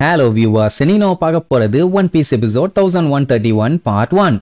Hello viewers, இன்னைக்கு நம்ம பார்க்க போறது One Piece episode 1131 part 1.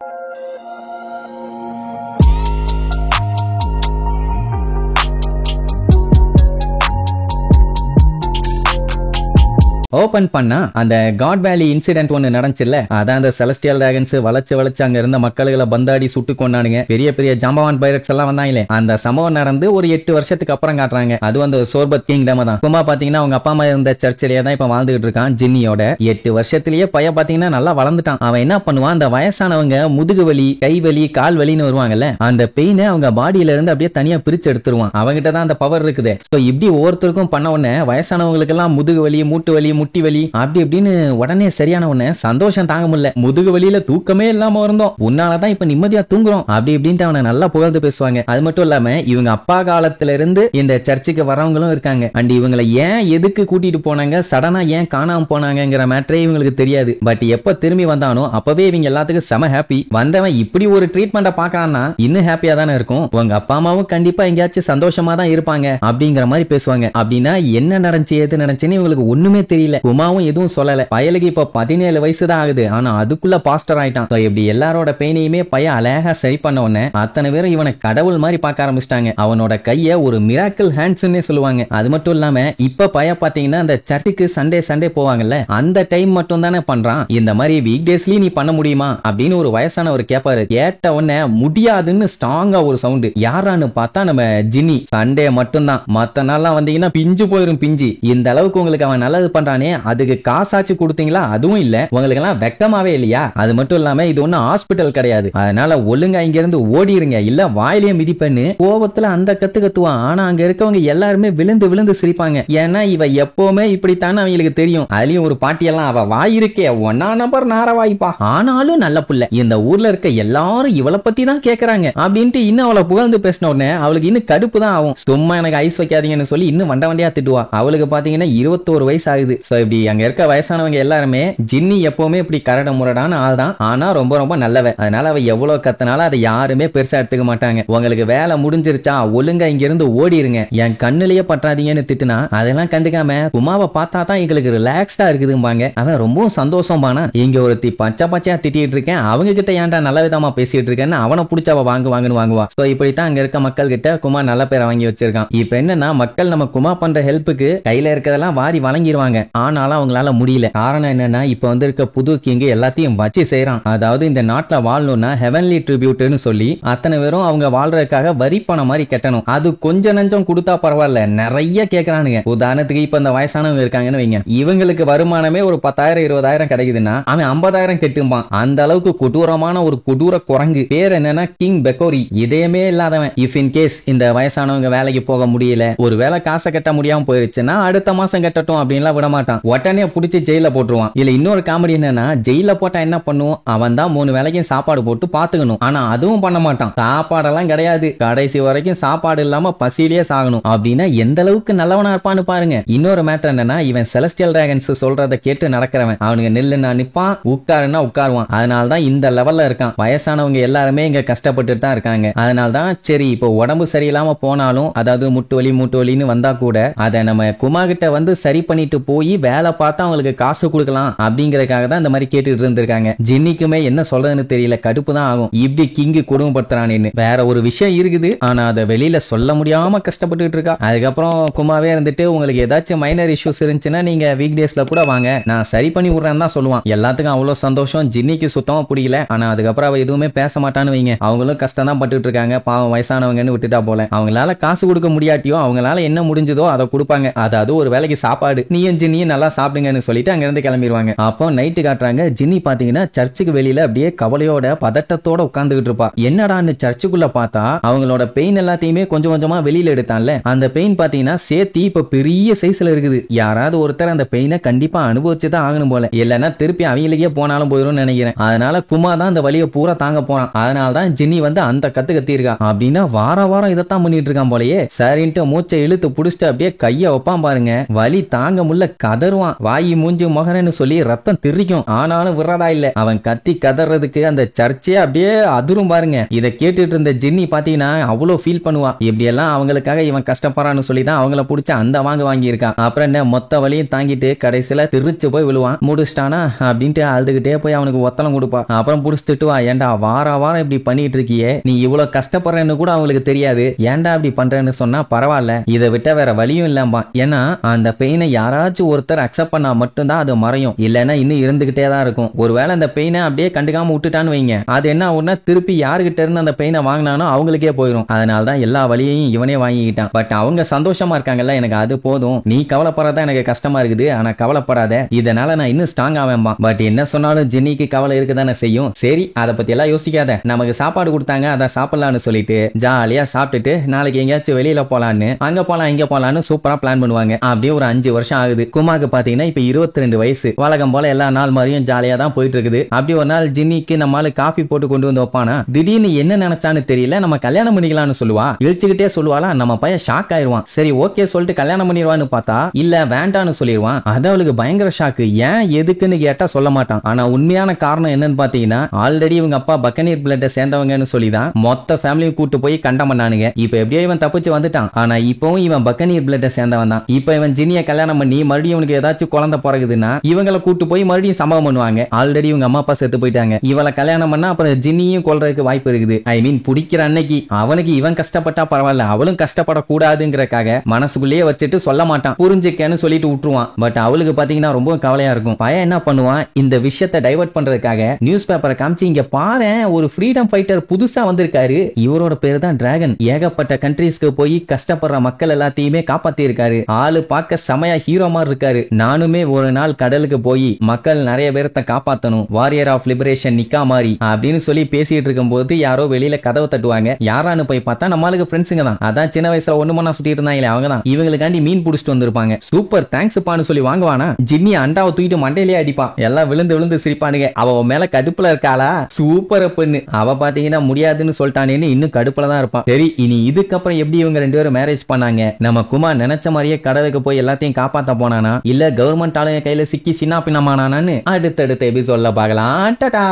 Open பண்ணா அந்த காட் வேலி இன்சிடென்ட் ஒன்னு நடந்துச்சுல்ல, அதான் அந்த செலஸ்டியல் டிராகன்ஸ் வளைச்சு அங்க இருந்த மக்கள்களை பந்தாடி சுட்டு கொண்டானுங்க. பெரிய பெரிய ஜாம்பவான் பைரட்ஸ் எல்லாம் வந்தாங்களே, அந்த சம்பவம் நடந்து ஒரு 8 வருஷத்துக்கு அப்புறம் காட்டுறாங்க. அது அந்த சோர்பத் கிங்டம் தான். சும்மா பாத்தீங்கன்னா அவங்க அப்பா அம்மா இருந்த சர்ச்சிலேயே தான் இப்ப வாழ்ந்துகிட்டு இருக்கான் ஜின்னியோட. 8 வருஷத்திலேயே பையன் பாத்தீங்கன்னா நல்லா வளர்ந்துட்டான். அவன் என்ன பண்ணுவான், அந்த வயசானவங்க முதுகு வலி, கை வலி, கால் வலின்னு வருவாங்கல்ல, அந்த பெயினை அவங்க பாடியில இருந்து அப்படியே தனியா பிரிச்சு எடுத்துருவான். அவங்கிட்ட தான் அந்த பவர் இருக்குது. இப்படி ஒவ்வொருத்தருக்கும் பண்ண உடனே வயசானவங்களுக்கு எல்லாம் முதுகு வலி, மூட்டு வலி, முட்டி வலி அப்படி இப்படின்னு உடனே சரியான உடனே சந்தோஷம் தாங்க முடியல. முதுகு வலியில தூக்கமே இல்லாம இருந்தோம், உன்னாலதான் இப்ப நிம்மதியா தூங்குறோம் அப்படி இப்படின்ட்டு அவனை நல்லா புகழ்ந்து பேசுவாங்க. அது மட்டும் இல்லாம இவங்க அப்பா காலத்துல இருந்து இந்த சர்ச்சுக்கு வரவங்களும் இருக்காங்க. அண்ட் இவங்களை ஏன் எதுக்கு கூட்டிட்டு போனாங்க, சடனா ஏன் காணாம போனாங்கிற மேட்டரே இவங்களுக்கு தெரியாது. பட் எப்ப திரும்பி வந்தானோ அப்பவே இவங்க எல்லாத்துக்கும் செம ஹாப்பி. வந்தவன் இப்படி ஒரு ட்ரீட்மெண்ட பாக்கான்னா இன்னும் ஹாப்பியா தானே இருக்கும். உங்க அப்பா அம்மாவும் கண்டிப்பா எங்கேயாச்சும் சந்தோஷமா தான் இருப்பாங்க அப்படிங்கிற மாதிரி பேசுவாங்க. அப்படின்னா என்ன நடந்துச்சு எது நடந்துச்சுன்னு இவங்களுக்கு ஒண்ணுமே தெரியல. குமாவும் எதுவும் சொல்லல. பயலுக்கு இப்ப 17 வயசு தான் ஆகுது, ஆனா அதுக்குள்ள பாஸ்டர் ஆயிட்டான். இப்படி எல்லாரோட பெயினையுமே பையன் அழகா சரி பண்ண உடனே அத்தனை பேரும் இவனை கடவுள் மாதிரி பார்க்க ஆரம்பிச்சிட்டாங்க. அவனோட கைய ஒரு மிராக்கிள் ஹேண்ட்ஸ்னே சொல்லுவாங்க. அது மட்டும் இல்லாம இப்ப பையன் பாத்தீங்கன்னா அந்த சர்ச்சுக்கு சண்டே போவாங்கல்ல, அந்த டைம் மட்டும் தானே பண்றான். இந்த மாதிரி வீக் டேஸ்லயும் நீ பண்ண முடியுமா அப்படின்னு ஒரு வயசானவர் கேட்பாரு. கேட்ட உடனே முடியாதுன்னு ஸ்ட்ராங்கா ஒரு சவுண்ட். யாரான்னு பார்த்தா நம்ம ஜின்னி. சண்டே மட்டும் தான், மத்த நாள்லாம் வந்தீங்கன்னா பிஞ்சு போயிரும் பிஞ்சு. இந்த அளவுக்கு உங்களுக்கு அவன் நல்லது பண்றானே, அதுக்கு காசாச்சு கொடுத்தீங்களா? அதுவும் இல்ல. உங்களுக்கு எல்லாம் வெக்கமாவே இல்லையா? அது மட்டும் இல்லாம இது ஒன்னும் ஹாஸ்பிட்டல் கிடையாது, அதனால ஒழுங்கா இங்க இருந்து ஓடிருங்க, இல்ல வாயிலே மிதிப்பேன்னு கோவத்துல அந்த கத்துவான். ஆனா அங்க இருக்கவங்க எல்லாருமே விழுந்து சிரிப்பாங்க. ஏன்னா இவ எப்பவுமே இப்படித்தான் அவங்களுக்கு தெரியும். அதுலயும் ஒரு பாட்டியெல்லாம் அவ வாயிருக்கே ஒன்னா நபர் நார வாய்ப்பா, ஆனாலும் நல்ல புள்ள, இந்த ஊர்ல இருக்க எல்லாரும் இவளை பத்தி தான் கேக்குறாங்க அப்படின்ட்டு இன்னும் அவளை புகழ்ந்து பேசின உடனே அவளுக்கு இன்னும் கடுப்பு தான் ஆகும். சும்மா எனக்கு ஐஸ் வைக்காதீங்கன்னு சொல்லி இன்னும் வண்டியா திட்டுவா. அவளுக்கு பாத்தீங்கன்னா 21 வயசு ஆகுது. இப்படி அங்க இருக்க வயசானவங்க எல்லாருமே ஜின்னி எப்பவுமே இப்படி கரட முரடான ஆள் தான், ஆனா ரொம்ப நல்லவ. அதனால அவ எவ்வளவு கத்தனாலும் அதை யாருமே பெருசா எடுத்துக்க மாட்டாங்க. உங்களுக்கு வேலை முடிஞ்சிருச்சா ஒழுங்கா இங்க இருந்து ஓடிருங்க, என் கண்ணுலயே பற்றாதீங்கன்னு திட்டுனா அதெல்லாம் கண்டுக்காம குமாவை பார்த்தா தான் எங்களுக்கு ரிலாக்ஸ்டா இருக்குதும்பாங்க. அவன் ரொம்பவும் சந்தோஷம் பானா. இங்க ஒருத்தி பச்சையா திட்டிட்டு இருக்கேன், அவங்க கிட்ட ஏன்டா நல்ல விதமா பேசிட்டு இருக்கேன்னு அவனை பிடிச்ச அவ வாங்குன்னு வாங்குவா. இப்படித்தான் அங்க இருக்க மக்கள் கிட்ட குமார் நல்ல பேரை வாங்கி வச்சிருக்கான். இப்ப என்னன்னா மக்கள் நம்ம குமார் பண்ற ஹெல்ப்புக்கு கையில இருக்கிறதெல்லாம் வாரி வழங்கிடுவாங்க. ஆனாலும் அவங்களால முடியல. காரணம் என்னன்னா இப்ப வந்து இருக்க புது கிங் எல்லாத்தையும் வச்சு செய்யறான். அதாவது இந்த நாட்டுல வாழணும்னா ஹெவன்லி ட்ரிபியூட்னு சொல்லி அத்தனை பேரும் அவங்க வாழ்றதுக்காக வரி பணம் மாதிரி கட்டணும். அது கொஞ்சம் நஞ்சம் கொடுத்தா பரவாயில்ல, நிறைய கேட்கறானுங்க. உதாரணத்துக்கு இப்ப இந்த வயசானவங்க இருக்காங்கன்னு வைங்க, இவங்களுக்கு வருமானமே ஒரு 10,000 20,000 கிடைக்குதுன்னா அவன் 50,000 கெட்டும்பான். அந்த அளவுக்கு கொடூரமான ஒரு கொடூர குரங்கு. பேர் என்னன்னா கிங் பெக்கோரி. இதயமே இல்லாதவன். இஃப் இன் கேஸ் இந்த வயசானவங்க வேலைக்கு போக முடியல, ஒரு வேலை காசை கட்ட முடியாம போயிருச்சுன்னா அடுத்த மாசம் கட்டட்டும் அப்படின்லாம் விட மாட்டான். உடனே புடிச்சு ஜெயில போட்டுருவான். இல்ல இன்னொரு காமெடி என்னன்னா, ஜெயில போட்டா என்ன பண்ணுவோம், அவன் தான் 3 வேளைக்கும் சாப்பாடு போட்டு பாத்துக்கணும். ஆனா அதுவும் பண்ண மாட்டான். சாப்பாடெல்லாம் கிடையாது, கடைசி வரைக்கும் சாப்பாடு இல்லாம பசியிலேயே சாகணும். அப்படின்னா எந்த அளவுக்கு நல்லவனா இருப்பான்னு பாருங்க. இன்னொரு மேட்டர் என்னன்னா, இவன் செலஸ்டியல் டிராகன்ஸ் சொல்றத கேட்டு நடக்கிறவன். அவனுக்கு நில்லுன்னா நிப்பான், உட்காருன்னா உட்காருவான். அதனாலதான் இந்த லெவல்ல இருக்கான். வயசானவங்க எல்லாருமே இங்க கஷ்டப்பட்டு தான் இருக்காங்க. அதனாலதான் சரி இப்போ உடம்பு சரியில்லாம போனாலும், அதாவது மூட்டு வலின்னு வந்தா கூட அதை நம்ம குமா கிட்ட வந்து சரி பண்ணிட்டு போய் வேலை பார்த்தா அவங்களுக்கு காசு கொடுக்கலாம் அப்படிங்கறதுக்காக தான் இந்த மாதிரி கேட்டுட்டு இருந்திருக்காங்க. ஜின்னிக்குமே என்ன சொல்றதுன்னு தெரியல, கடுப்பு தான் ஆகும். இப்படி கிங்கு குடும்பப்படுத்துறானேன்னு. வேற ஒரு விஷயம் இருக்குது, ஆனா அதை வெளியில சொல்ல முடியாம கஷ்டப்பட்டு இருக்கா. அதுக்கப்புறம் குமாவே இருந்துட்டு உங்களுக்கு ஏதாச்சும் மைனர் இஷ்யூஸ் இருந்துச்சுன்னா நீங்க வீக் டேஸ்ல கூட வாங்க, நான் சரி பண்ணி விடுறேன்னு தான் சொல்லுவான். எல்லாத்துக்கும் அவ்வளவு சந்தோஷம். ஜின்னிக்கு சுத்தமா பிடிக்கல. ஆனா அதுக்கப்புறம் அவ எதுவுமே பேச மாட்டான்னு வைங்க. அவங்களும் கஷ்டம் தான் பட்டுட்டு இருக்காங்க, பாவம் வயசானவங்கன்னு விட்டுட்டா போல. அவங்களால காசு கொடுக்க முடியாட்டியோ அவங்களால என்ன முடிஞ்சதோ அதை கொடுப்பாங்க. அதாவது ஒரு வேலைக்கு சாப்பாடு, நீயும் ஜின்னியும் நல்லா சாப்பிடுங்கன்னு சொல்லிட்டு அங்க இருந்து கிளம்பிடுவாங்க. அப்போ நைட்டு காட்டுறாங்க, ஜின்னி பாத்தீங்கன்னா சர்ச்சுக்கு வெளியில அப்படியே கவலையோட பதட்டத்தோட உட்கார்ந்துகிட்டு இருப்பா. என்னடான்னு சர்ச்சுக்குள்ள பார்த்தா அவங்களோட பெயின் எல்லாத்தையுமே கொஞ்சம் கொஞ்சமா வெளியில எடுத்தான்ல, அந்த பெயின் பாத்தீங்கன்னா சேர்த்தி இப்ப பெரிய சைஸ்ல இருக்குது. யாராவது ஒருத்தர் அந்த பெயினை கண்டிப்பா அனுபவிச்சுதான் ஆகணும் போல, இல்லன்னா திருப்பி அவங்களுக்கே போனாலும் போயிரும் நினைக்கிறேன். அதனால குமா தான் அந்த வலியை பூரா தாங்க போறான். அதனாலதான் ஜின்னி வந்து அந்த கத்தி இருக்கா. அப்படின்னா வாரம் இதைத்தான் பண்ணிட்டு இருக்கான் போலயே. சரின்ட்டு மூச்சை இழுத்து புடிச்சிட்டு அப்படியே கைய வைப்பான் பாருங்க. வலி தாங்க முல்ல, கதறுவான். வாயி மூஞ்சி முகரன்னு சொல்லி ரத்தம் திரிக்கும். ஆனாலும் விடுறதா இல்ல. அவன் கத்தி கதறதுக்கு அந்த சர்ச்சே அப்படியே அதிரும் பாருங்க. இதை கேட்டுட்டு இருந்த ஜின்னி பாத்தீங்கன்னா அவ்வளவு ஃபீல் பண்ணுவா. இப்படி எல்லாம் அவங்களுக்காக இவன் கஷ்டப்படுறான்னு சொல்லி தான் அவங்கள புடிச்சு அந்த வாங்கி இருக்கான். அப்புறம் என்ன மொத்த வழியும் தாங்கிட்டு கடைசியில திருச்சு போய் விழுவான். முடிச்சிட்டானா அப்படின்ட்டு அழுதுகிட்டே போய் அவனுக்கு ஒத்தலம் கொடுப்பா. அப்புறம் புடிச்சு திட்டுவா, ஏன்டா வாரம் இப்படி பண்ணிட்டு இருக்கியே, நீ இவ்வளவு கஷ்டப்படுறேன்னு கூட அவங்களுக்கு தெரியாது, ஏன்டா அப்படி பண்றேன்னு சொன்னா பரவாயில்ல, இதை விட்ட வேற வழியும் இல்லாம. ஏன்னா அந்த பெயினை யாராச்சும் ஒருத்தர் அக்செப்ட் பண்ணா மட்டும்தான் அது மறையும், இல்லைன்னா இன்னும் இருந்துகிட்டே தான் இருக்கும். ஒருவேளை அந்த பெயினை அப்படியே கண்டுக்காம விட்டுட்டான்னு வைங்க, அது என்ன ஆகும்னா திருப்பி யாருகிட்ட இருந்து அந்த பெயினை வாங்கினானோ அவங்களுக்கே போயிடும். அதனாலதான் எல்லா வழியையும் இவனே வாங்கிக்கிட்டான். பட் அவங்க சந்தோஷமா இருக்காங்கல்ல, எனக்கு அது போதும், நீ கவலைப்படுறதா எனக்கு கஷ்டமா இருக்குது, ஆனா கவலைப்படாத, இதனால நான் இன்னும் ஸ்ட்ராங் ஆவேன்பா. பட் என்ன சொன்னாலும் ஜென்னிக்கு கவலை இருக்குதானே செய்யும். சரி அதை பத்தி எல்லாம் யோசிக்காத, நமக்கு சாப்பாடு கொடுத்தாங்க அதை சாப்பிடலாம்னு சொல்லிட்டு ஜாலியா சாப்பிட்டுட்டு நாளைக்கு எங்கேயாச்சும் வெளியில போலான்னு அங்க போலாம் இங்க போலான்னு சூப்பரா பிளான் பண்ணுவாங்க. அப்படியே ஒரு 5 வருஷம் ஆகுது. குமாக்கு பாத்தீங்கன்னா இப்ப 22 வயசு. வழக்கம் போல எல்லா நாள் மாதிரியும் ஜாலியா தான் போயிட்டு இருக்குது. அப்படி ஒரு நாள் ஜின்னிக்கு நம்மால காஃபி போட்டு கொண்டு வந்து வைப்பானா, திடீர்னு என்ன நினைச்சான்னு தெரியல, நம்ம கல்யாணம் பண்ணிக்கலாம்னு சொல்லுவா. இழுச்சுக்கிட்டே சொல்லுவாளா, நம்ம பையன் ஷாக் ஆயிருவான். சரி ஓகே சொல்லிட்டு கல்யாணம் பண்ணிடுவான்னு பார்த்தா இல்ல வேண்டான்னு சொல்லிடுவான். அது அவளுக்கு பயங்கர ஷாக்கு. ஏன் எதுக்குன்னு கேட்டா சொல்ல மாட்டான். ஆனா உண்மையான காரணம் என்னன்னு பாத்தீங்கன்னா, ஆல்ரெடி இவங்க அப்பா பக்கனீர் பிளட்ட சேர்ந்தவங்கன்னு சொல்லிதான் மொத்த ஃபேமிலியும் கூட்டு போய் கண்டம் பண்ணானுங்க. இப்ப எப்படியோ இவன் தப்பிச்சு வந்துட்டான். ஆனா இப்பவும் இவன் பக்கனீர் பிளட்ட சேர்ந்தவன் தான். இப்ப இவன் ஜினிய கல்யாணம் பண்ணி மறுபடியும் இவனுக்கு ஏதாச்சும் குழந்தை பிறகுதுன்னா இவங்களை கூட்டு போய் மறுபடியும் சம்பவம் பண்ணுவாங்க. ஆல்ரெடி இவங்க அம்மா அப்பா செத்து போயிட்டாங்க. இவளை கல்யாணம் பண்ணா அப்புறம் ஜின்னியும் கொல்றதுக்கு வாய்ப்பு இருக்குது. ஐ மீன் பிடிக்கிற அன்னைக்கு அவனுக்கு இவன் கஷ்டப்பட்டா பரவாயில்ல, அவளும் கஷ்டப்படக்கூடாதுங்கிறக்காக மனசுக்குள்ளேயே வச்சுட்டு சொல்ல மாட்டான், புரிஞ்சுக்கன்னு சொல்லிட்டு விட்டுருவான். பட் அவளுக்கு பாத்தீங்கன்னா ரொம்ப கவலையா இருக்கும். பையன் என்ன பண்ணுவான், இந்த விஷயத்தை டைவர்ட் பண்றதுக்காக நியூஸ் பேப்பரை காமிச்சு, இங்க பாரு ஒரு ஃப்ரீடம் ஃபைட்டர் புதுசா வந்திருக்காரு, இவரோட பேரு தான் டிராகன், ஏகப்பட்ட கண்ட்ரீஸ்க்கு போய் கஷ்டப்படுற மக்கள் எல்லாத்தையுமே காப்பாத்தி இருக்காரு, ஆளு பார்க்க செமையா ஹீரோ மாதிரி இருக்காரு, நானுமே ஒரு நாள் கடலுக்கு போய் மக்கள் நிறைய பேரத்தை காப்பாத்தணும், வாரியர் ஆஃப் லிபரேஷன் நிக்கா மாதிரி அப்படின்னு சொல்லி பேசிட்டு இருக்கும் போது யாரோ வெளியில கதவை தட்டுவாங்க. யாரான்னு போய் பார்த்தா நம்மளுக்கு ஃப்ரெண்ட்ஸுங்க தான். அதான் சின்ன வயசுல ஒண்ணுமொன்னா சுத்திட்டு இருந்தாங்களே அவங்க தான். இவங்களுக்காண்டி மீன் புடிச்சிட்டு வந்திருப்பாங்க. சூப்பர் தேங்க்ஸ் பான்னு சொல்லி வாங்குவானா, ஜின்னி அண்டாவை தூக்கிட்டு மண்டையிலேயே அடிப்பான். எல்லாம் விழுந்து விழுந்து சிரிப்பானுங்க. அவ மேல கடுப்புல இருக்காளா, சூப்பர் பொண்ணு, அவ பாத்தீங்கன்னா முடியாதுன்னு சொல்லிட்டானேன்னு இன்னும் கடுப்புல தான் இருப்பான். சரி இனி இதுக்கப்புறம் எப்படி இவங்க 2 பேரும் மேரேஜ் பண்ணாங்க, நம்ம குமார் நினைச்ச மாதிரியே கடலுக்கு போய் எல்லாத்தையும் காப்பாத்த போனானா, இல்ல கவர்மெண்ட் ஆளுங்க கையில சிக்கி சின்ன பின்னமானானு அடுத்தடுத்த எபிசோட்ல பார்க்கலாம். டாடா.